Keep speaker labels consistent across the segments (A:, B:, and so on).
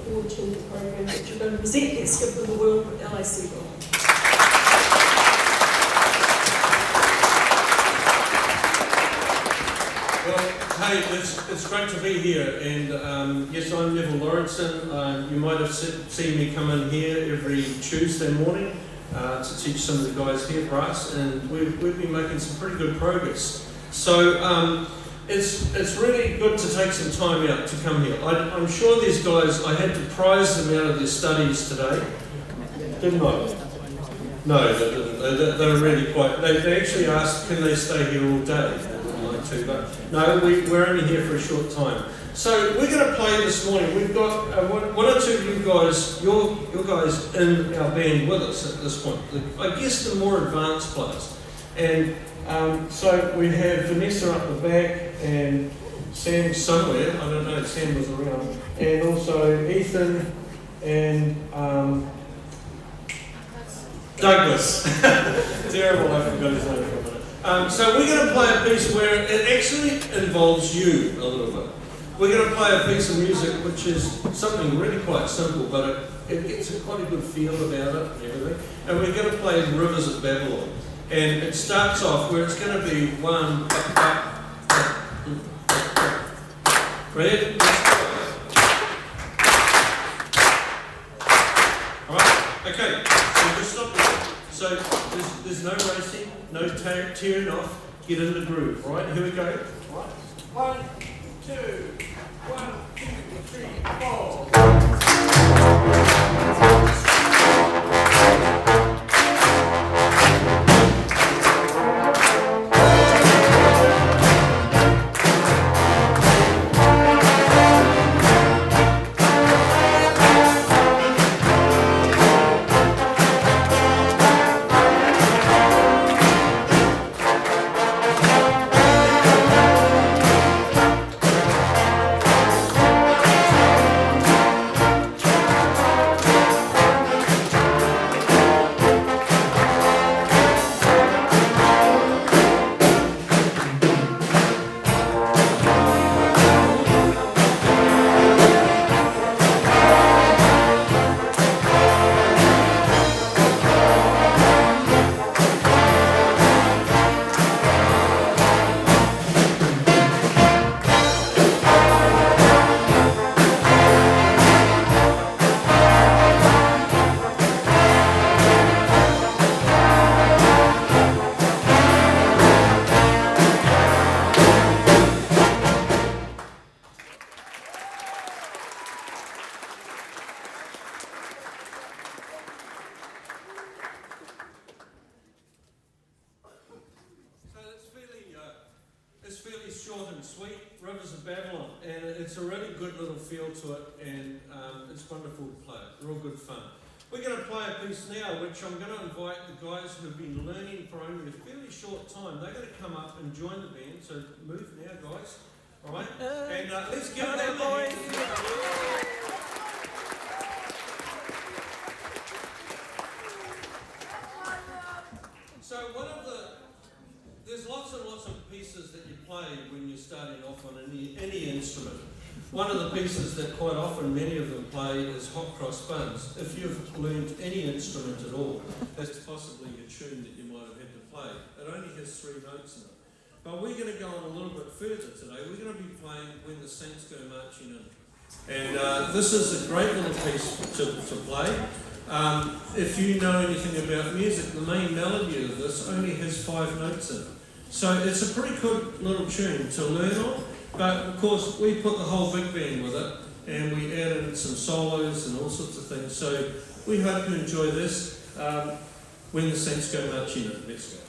A: forward to the program that you're going to present. Let's give them a world with LAC.
B: Well, hey, it's great to be here, and yes, I'm Neville Lawrenson. You might have seen me come in here every Tuesday morning to teach some of the guys here for us, and we've been making some pretty good progress. So it's really good to take some time out to come here. I'm sure these guys, I had to prize them out of their studies today, didn't I? No, they didn't. They were really quite. They actually asked, can they stay here all day? To, but no, we're only here for a short time. So we're going to play this morning. We've got one or two of you guys, your guys in our band with us at this point. I guess the more advanced players. And so we have Vanessa up the back and Sam somewhere. I don't know if Sam was around. And also Ethan and Douglas. Terrible, I forgot his name for a minute. So we're going to play a piece where it actually involves you a little bit. We're going to play a piece of music which is something really quite simple, but it gets quite a good feel about it and everything. And we're going to play Rivers of Babylon. And it starts off where it's going to be one, ready? Let's go. Alright, okay, so just stop there. So there's no racing, no tearing off, get in the groove, right? Here we go. Right. 1, 2, 1, 2, 3, 4. Short and sweet, Rivers of Babylon, and it's a really good little feel to it, and it's wonderful to play it, real good fun. We're going to play a piece now which I'm going to invite the guys who've been learning for only a fairly short time. They're going to come up and join the band, so move now guys, alright? And let's give them boys. So there's lots and lots of pieces that you play when you're starting off on any instrument. One of the pieces that quite often many of them play is Hot Cross Buns. If you've learned any instrument at all, that's possibly a tune that you might have had to play. It only has 3 notes in it. But we're going to go on a little bit further today. We're going to be playing When the Saints Go Marching In. And this is a great little piece to play. If you know anything about music, the main melody of this only has 5 notes in it. So it's a pretty good little tune to learn on, but of course we put the whole big band with it, and we added some solos and all sorts of things. So we hope you enjoy this. When the Saints Go Marching In. Let's go.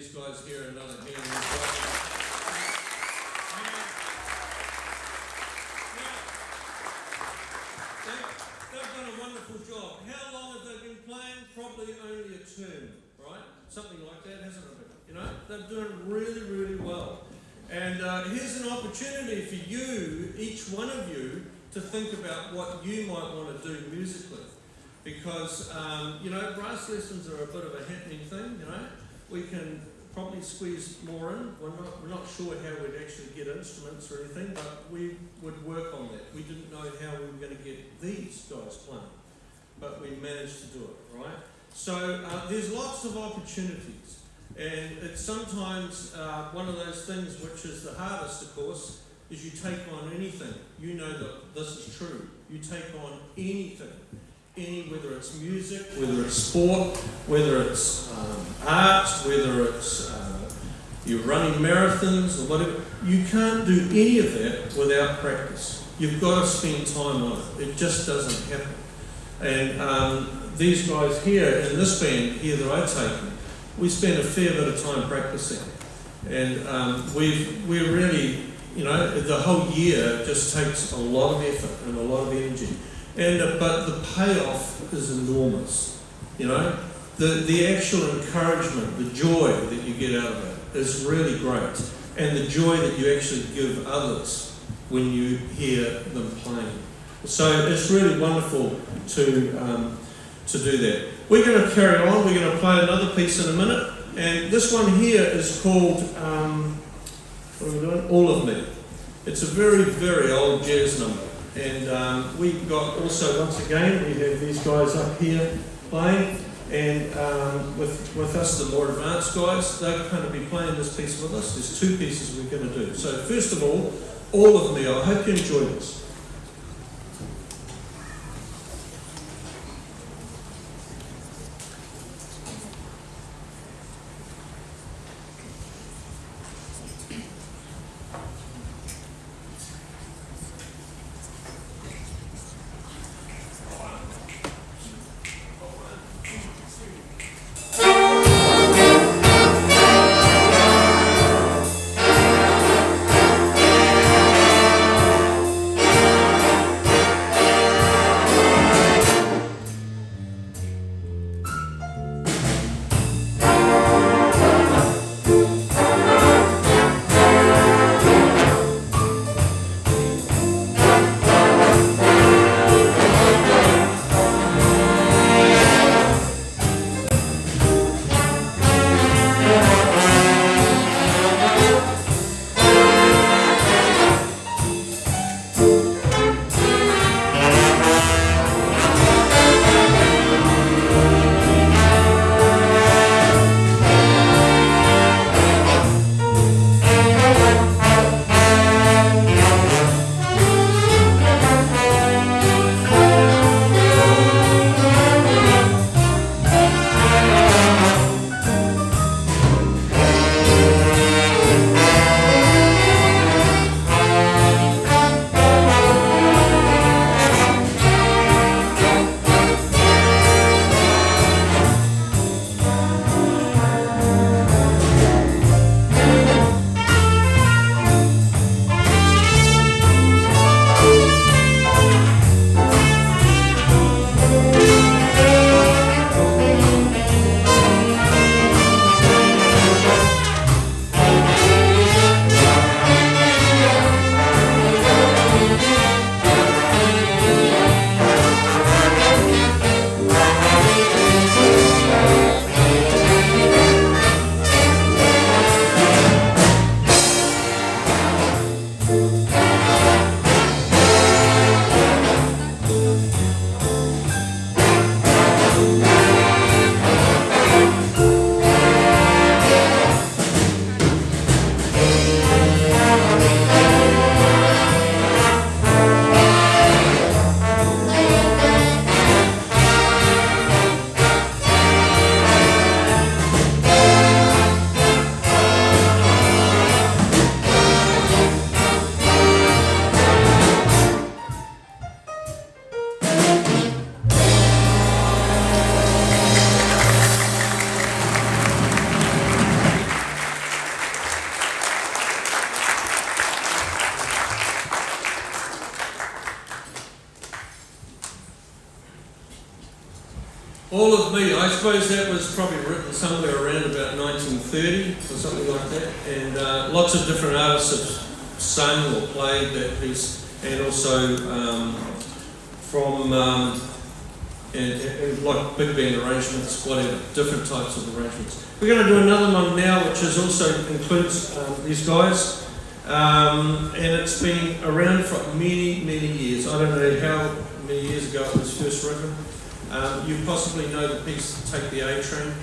B: these guys here another hand as well. They've done a wonderful job. How long have they been playing? Probably only a term, right? Something like that, hasn't it been? You know, they're doing really, really well. And here's an opportunity for you, each one of you, to think about what you might want to do musically. Because, you know, brass lessons are a bit of a happening thing, you know. We can probably squeeze more in. We're not sure how we'd actually get instruments or anything, but we would work on that. We didn't know how we were going to get these guys playing, but we managed to do it, right? So there's lots of opportunities. And it's sometimes one of those things which is the hardest, of course, is you take on anything. You know that this is true. You take on anything, whether it's music, whether it's sport, whether it's art, whether it's you're running marathons or whatever. You can't do any of that without practice. You've got to spend time on it. It just doesn't happen. And these guys here in this band here that I take, we spend a fair bit of time practicing, and we're really, you know, the whole year just takes a lot of effort and a lot of energy, and but the payoff is enormous. You know, the actual encouragement, the joy that you get out of it is really great, and the joy that you actually give others when you hear them playing. So it's really wonderful to do that. We're going to carry on. We're going to play another piece in a minute, and this one here is called what are we doing? All of Me. It's a very, very old jazz number, and we've got also, once again, we have these guys up here playing, and with us, the more advanced guys, they're going to be playing this piece with us. There's two pieces we're going to do. So first of all of Me. I hope you enjoy this. All of me, I suppose that was probably written somewhere around about 1930 or something like that, and lots of different artists have sung or played that piece, and also from and like big band arrangements, whatever, different types of arrangements. We're going to do another one now, which is also includes these guys, and it's been around for many, many years. I don't know how many years ago it was first written. You possibly know the piece Take the A Train,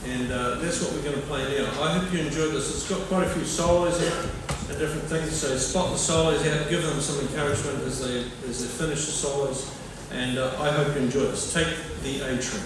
B: and that's what we're going to play now. I hope you enjoyed this. It's got quite a few solos in it and different things, so spot the solos out, give them some encouragement as they finish the solos, and I hope you enjoy this. Take the A Train.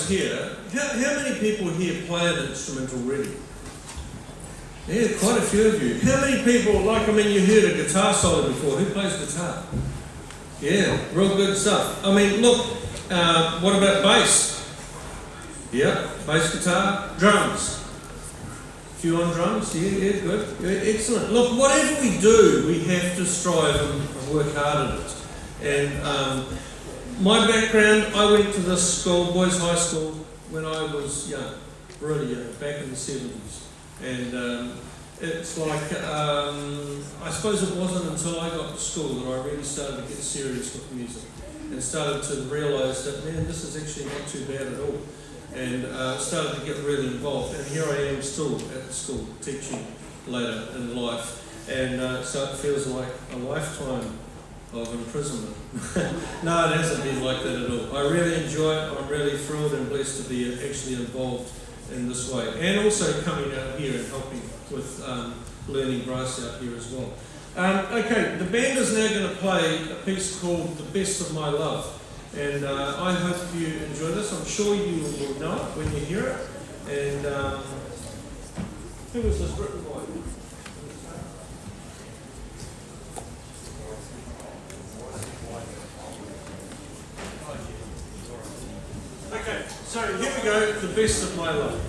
B: guys here, how many people here play an instrument already? Yeah, quite a few of you. How many people, you heard a guitar solo before. Who plays guitar? Yeah, real good stuff. I mean, look, what about bass? Yeah, bass guitar, drums. Few on drums, yeah, good. Yeah, excellent. Look, whatever we do, we have to strive and work hard at it. And my background, I went to this school, boys' high school, when I was young, really young, back in the 70s. And it's like, I suppose it wasn't until I got to school that I really started to get serious with music and started to realise that, man, this is actually not too bad at all. And started to get really involved. And here I am still at the school teaching later in life. And so it feels like a lifetime of imprisonment. No, it hasn't been like that at all. I really enjoy it. I'm really thrilled and blessed to be actually involved in this way. And also coming out here and helping with learning brass out here as well. Okay, the band is now going to play a piece called The Best of My Love. And I hope you enjoy this. I'm sure you will know it when you hear it. And who was this written by? Okay, so here we go, The Best of My Love.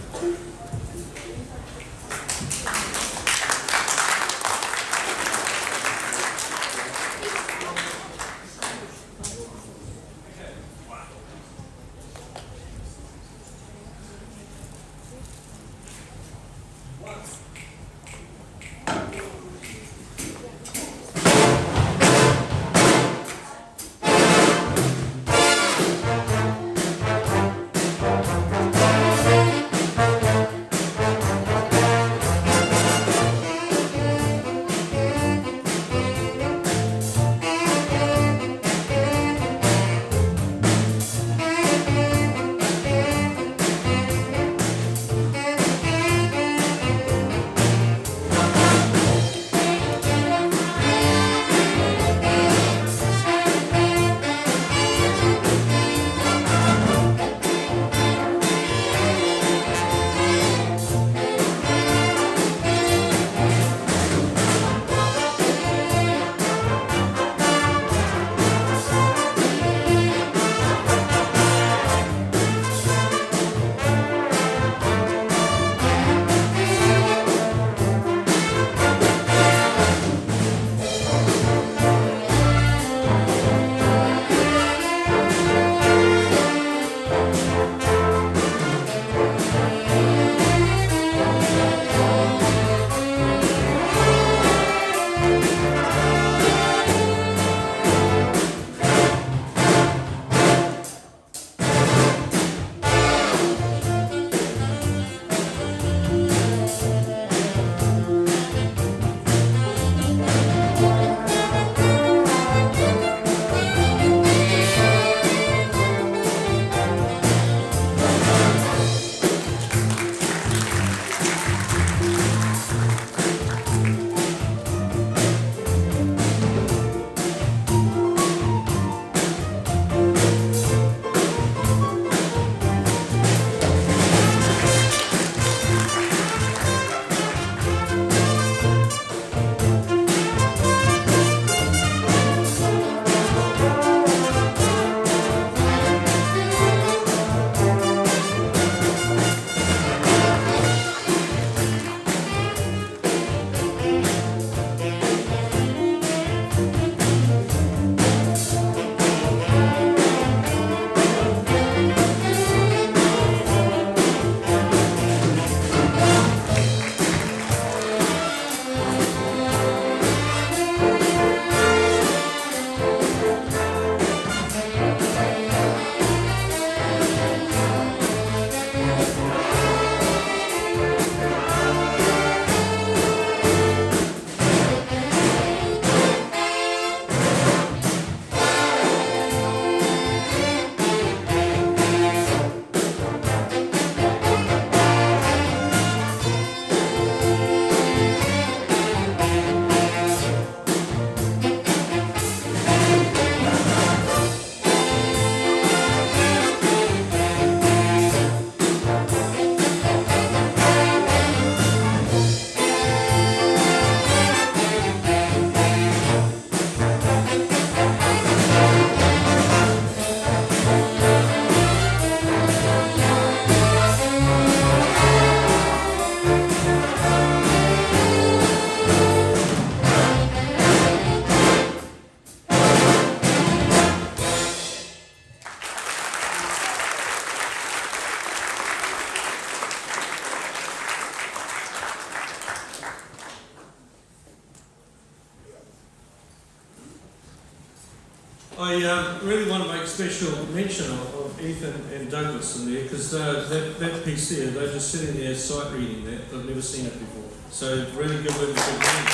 B: I really want to make special mention of Ethan and Douglas in there, because that piece there, they're just sitting there sight reading that. They've never seen it before. So really give them a good name.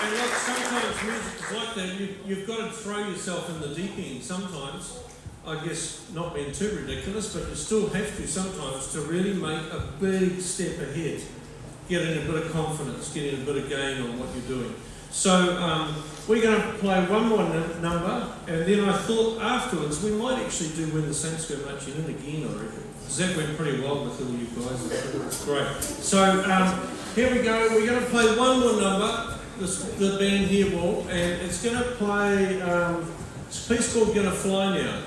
B: And look, sometimes music is like that. You've got to throw yourself in the deep end sometimes. I guess not being too ridiculous, but you still have to sometimes to really make a big step ahead, getting a bit of confidence, getting a bit of gain on what you're doing. So we're going to play one more number, and then I thought afterwards we might actually do When the Saints Go Marching In again, I reckon. Because that went pretty well with all you guys. Great. So here we go. We're going to play one more number. The band here will, and it's going to play. It's a piece called "Gonna Fly Now."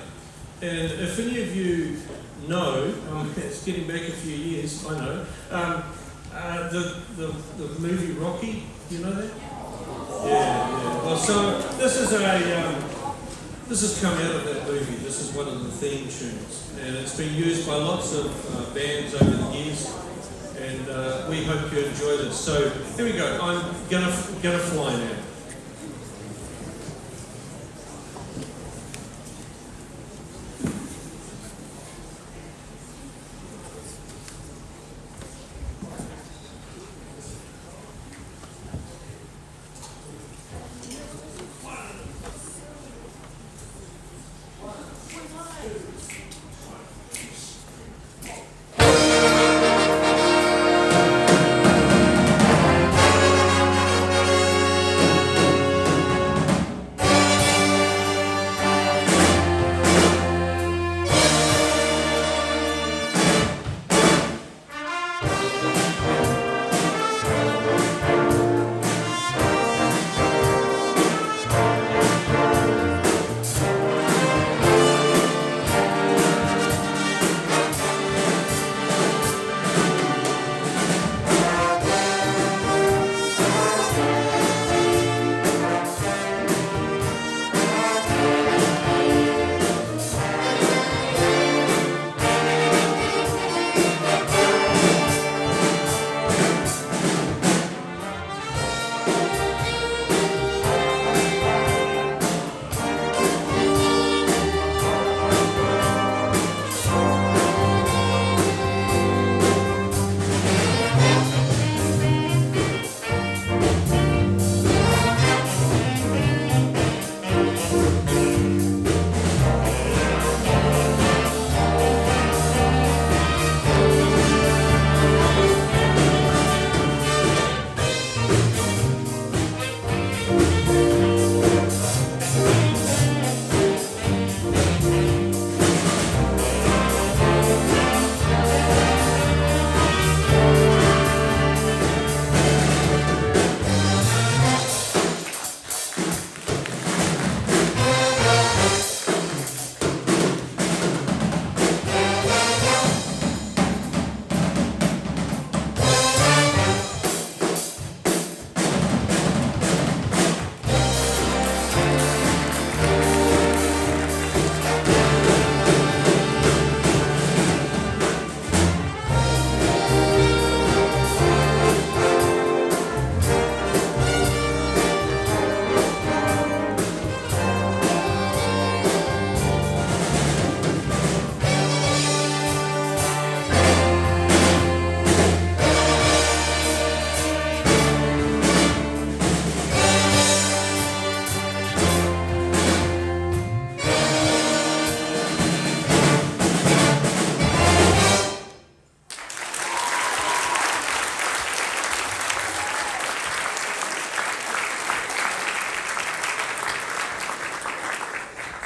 B: And if any of you know, it's getting back a few years, I know, the movie Rocky, you know that? Yeah. Well, so this has come out of that movie. This is one of the theme tunes, and it's been used by lots of bands over the years, and we hope you enjoy this. So here we go. I'm gonna fly now.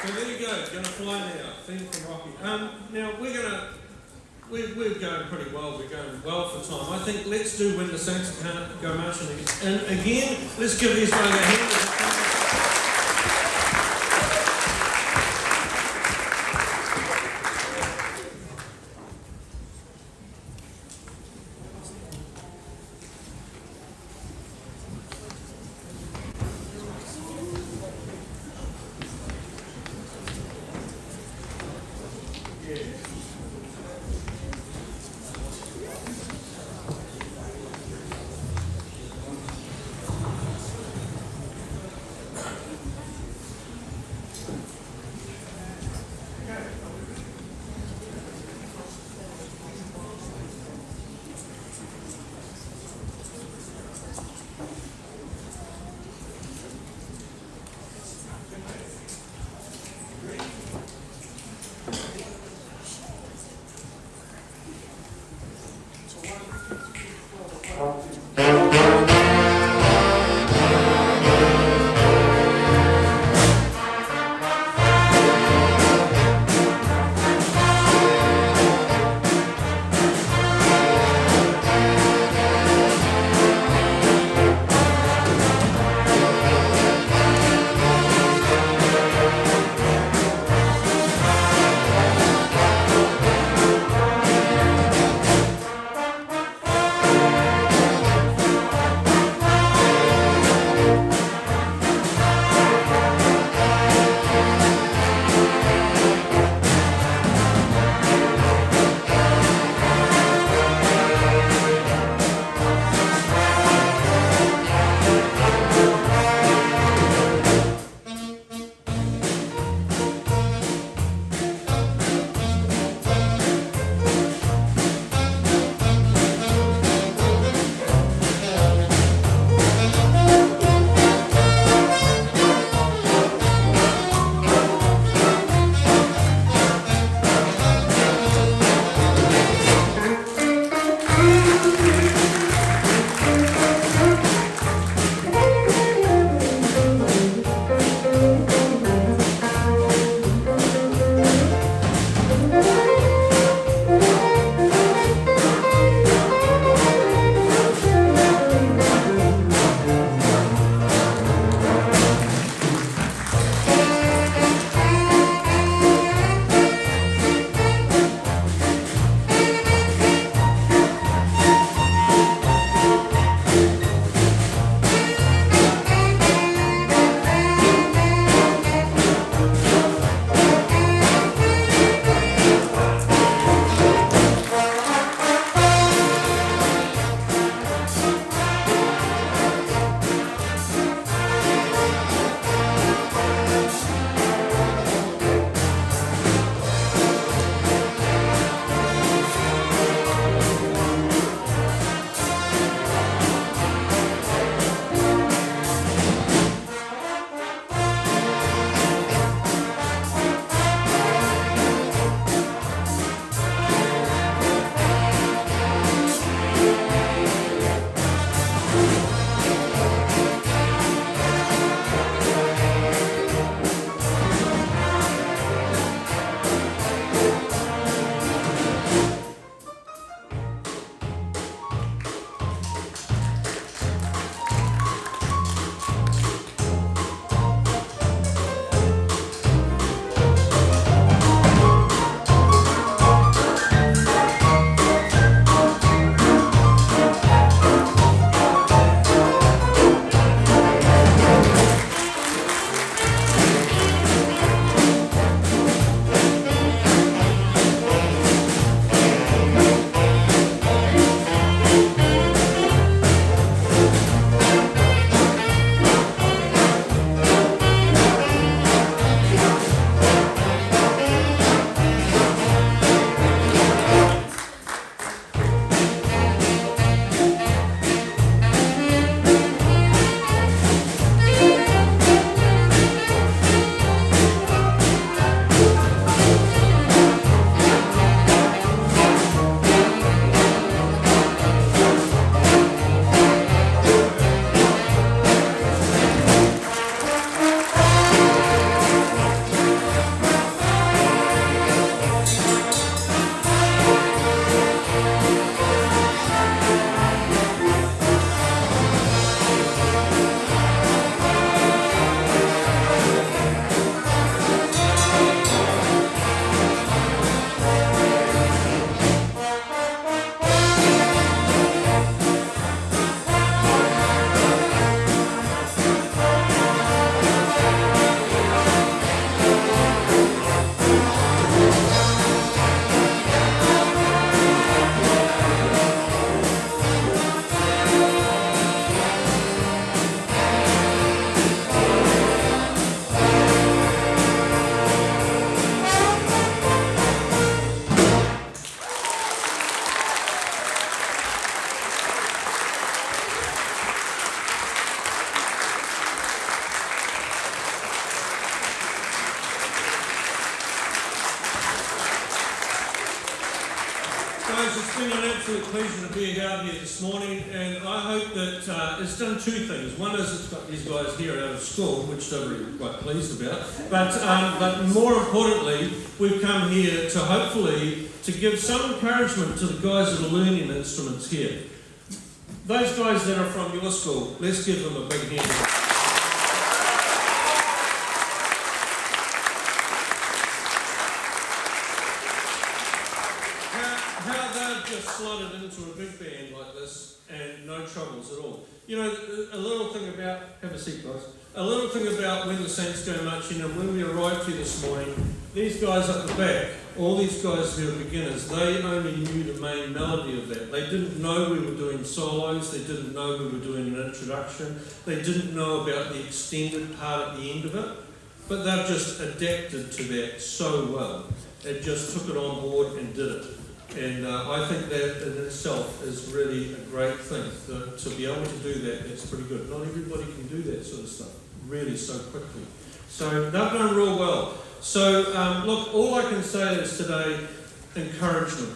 B: So there you go, Gonna Fly Now, theme from Rocky. Now we're going pretty well, we're going well for time. I think let's do When the Saints Go Marching In. And again, let's give these guys a hand. Guys, it's been an absolute pleasure to be out here this morning, and I hope that it's done two things. One is it's got these guys here out of school, which they're really quite pleased about, but more importantly, we've come here to hopefully to give some encouragement to the guys that are learning instruments here. Those guys that are from your school, let's give them a big hand. How they've just slotted into a big band like this and no troubles at all. You know, a little thing about, have a seat guys, a little thing about when the Saints go marching, and when we arrived here this morning, these guys up the back, all these guys who are beginners, they only knew the main melody of that. They didn't know we were doing solos, they didn't know we were doing an introduction, they didn't know about the extended part at the end of it, but they've just adapted to that so well. They just took it on board and did it. And I think that in itself is really a great thing. To be able to do that, that's pretty good. Not everybody can do that sort of stuff really so quickly. So they've done real well. So look, all I can say is today, encouragement.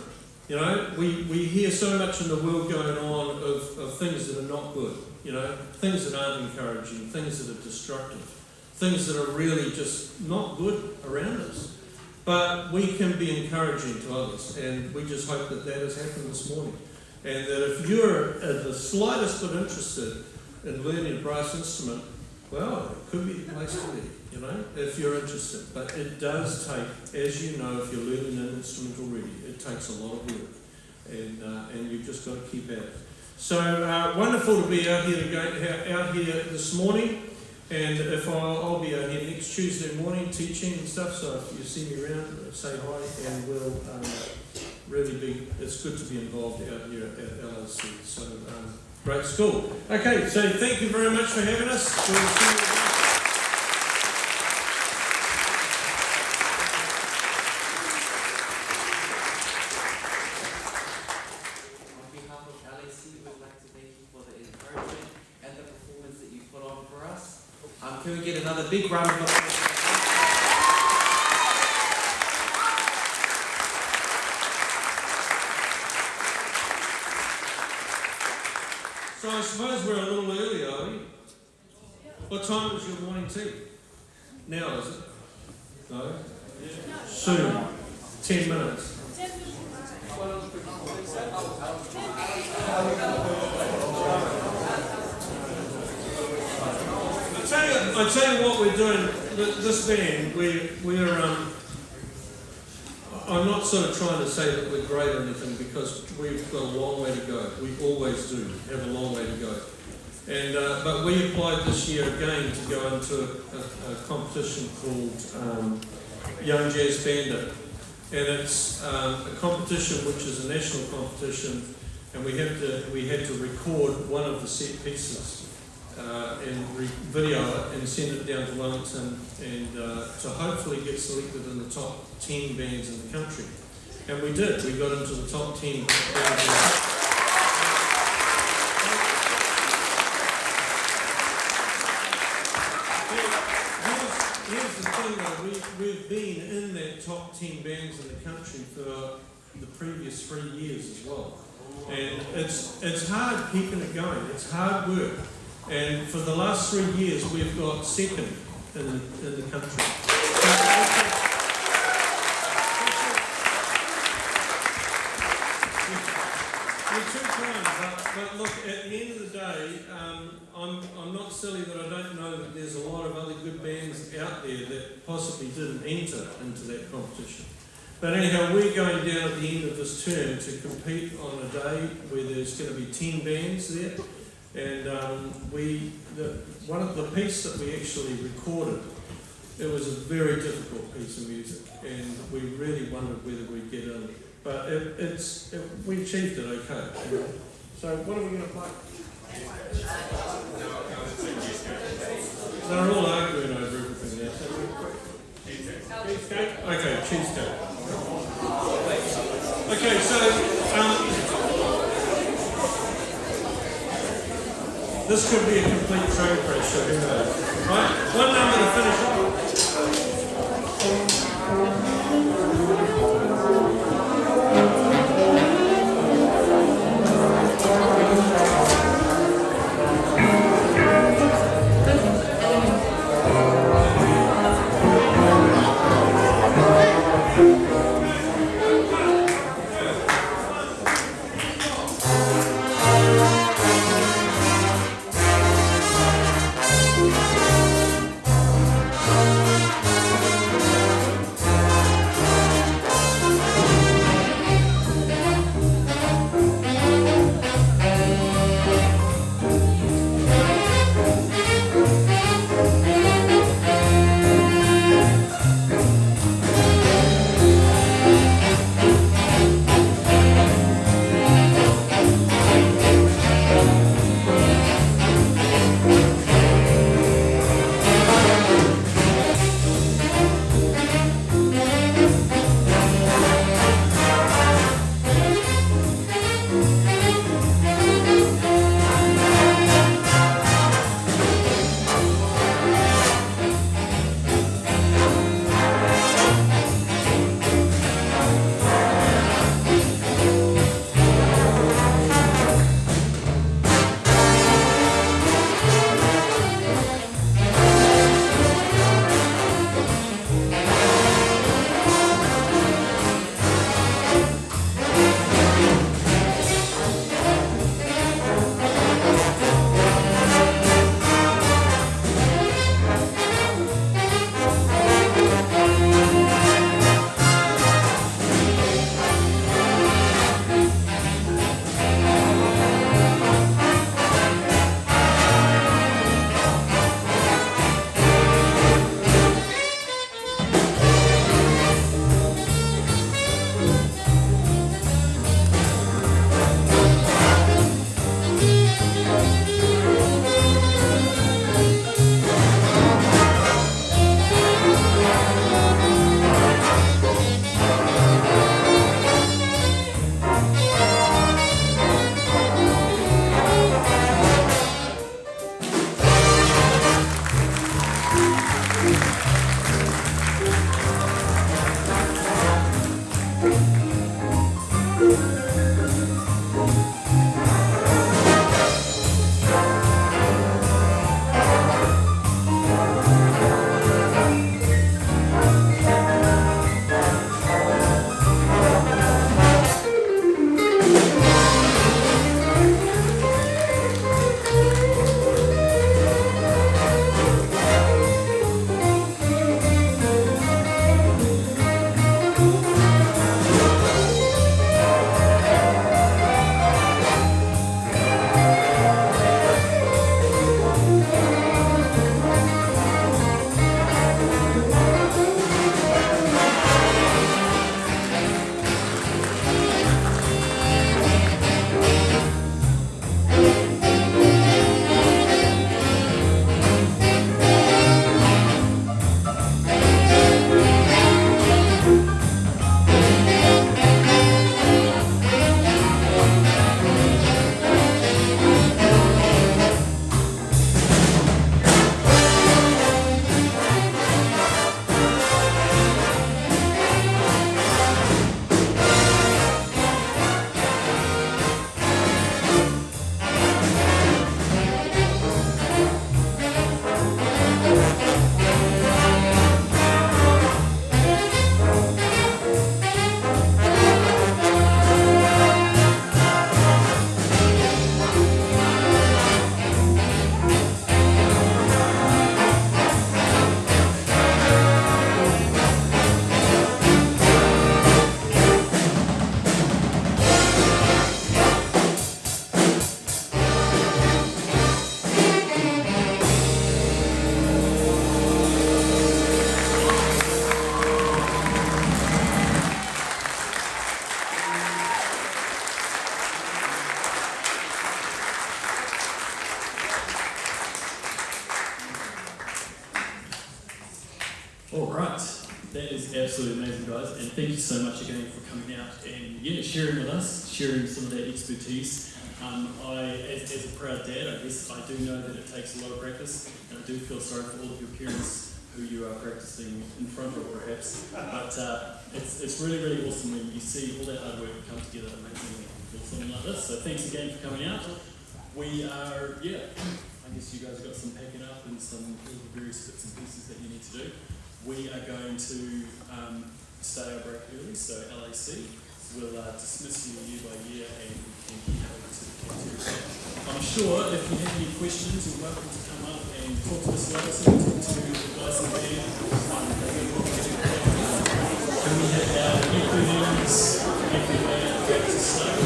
B: You know, we hear so much in the world going on of things that are not good, you know, things that aren't encouraging, things that are destructive, things that are really just not good around us. But we can be encouraging to others, and we just hope that that has happened this morning. And that if you're the slightest bit interested in learning a brass instrument, well, it could be the place to be, you know, if you're interested. But it does take, as you know, if you're learning an instrument already, it takes a lot of work. And you've just got to keep at it. So wonderful to be out here this morning. And if I'll be out here next Tuesday morning teaching and stuff, so if you see me around, say hi, and we'll it's good to be involved out here at LAC. So great school. Okay, so thank you very much for having us. We'll see you again.
C: On behalf of LAC, we'd like to thank you for the encouragement and the performance that you put on for us. Can we get another big round of applause?
B: So I suppose we're a little early, are we? What time is your morning tea? Now, is it? No? Soon. 10 minutes. I tell you what we're doing. This band, we're I'm not sort of trying to say that we're great or anything, because we've got a long way to go. We always do have a long way to go. And but we applied this year again to go into a competition called Young Jazz Bandit, and it's a competition which is a national competition, and we had to record one of the set pieces and video it and send it down to Wellington, and to hopefully get selected in the top 10 bands in the country. And we did. We got into the top 10 bands in the country. Here's the thing though, we've been in that top 10 bands in the country for the previous 3 years as well. And it's hard keeping it going. It's hard work. And for the last 3 years, we've got second in the country. We're too kind, but look, at the end of the day, I'm not silly that I don't know that there's a lot of other good bands out there that possibly didn't enter into that competition. But anyhow, we're going down at the end of this term to compete on a day where there's going to be 10 bands there. And one of the piece that we actually recorded, it was a very difficult piece of music, and we really wondered whether we'd get in. But we achieved it okay. So what are we going to play? They're all arguing over everything now. Cheesecake? Okay, cheesecake. Okay, so this could be a complete train crash, so who knows? Right, one number to finish off.
D: That is absolutely amazing, guys, and thank you so much again for coming out and sharing with us, sharing some of that expertise. As a proud dad, I guess I do know that it takes a lot of practice, and I do feel sorry for all of your parents who you are practicing in front of, perhaps. But it's really, really awesome when you see all that hard work come together amazingly for something like this. So thanks again for coming out. We are, I guess you guys have got some packing up and some various bits and pieces that you need to do. We are going to start our break early, so LAC will dismiss you year by year and head over to the cafeteria. I'm sure if you have any questions, you're welcome to come up and talk to Mr. Allison, talk to the guys in there. Can we have our equipment back to start?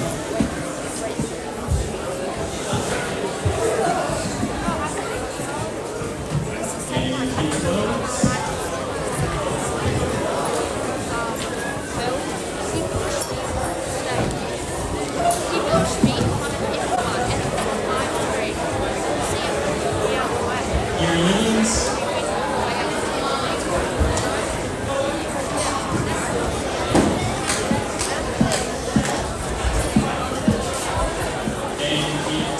D: And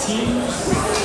D: 18.